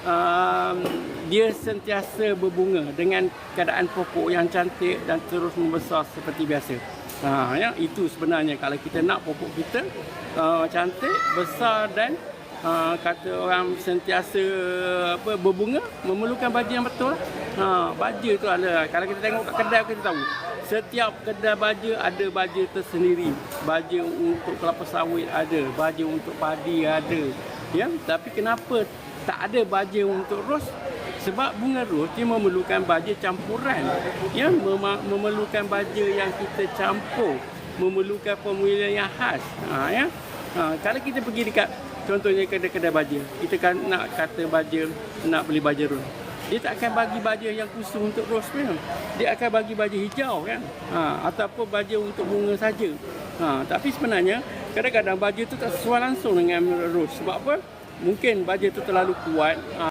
um, dia sentiasa berbunga dengan keadaan pokok yang cantik dan terus membesar seperti biasa. Ya, itu sebenarnya kalau kita nak pokok kita cantik, besar dan kata orang sentiasa berbunga, memerlukan baja yang betul. Baja tu ada. Kalau kita tengok kat kedai kita tahu. Setiap kedai baja ada baja tersendiri. Baja untuk kelapa sawit ada, baja untuk padi ada. Ya, tapi kenapa tak ada baja untuk ros? Sebab bunga ros dia memerlukan baja campuran. Ya, memerlukan baja yang kita campur, memerlukan pemilihan yang khas. Kalau kita pergi dekat contohnya kedai-kedai baja, kita kan nak kata baja, nak beli baja ros. Dia tak akan bagi baja yang khusus untuk ros pun. Dia akan bagi baja hijau kan. Ataupun baja untuk bunga saja. Tapi sebenarnya kadang-kadang baja tu tak sesuai langsung dengan ros. Sebab apa? Mungkin baja tu terlalu kuat.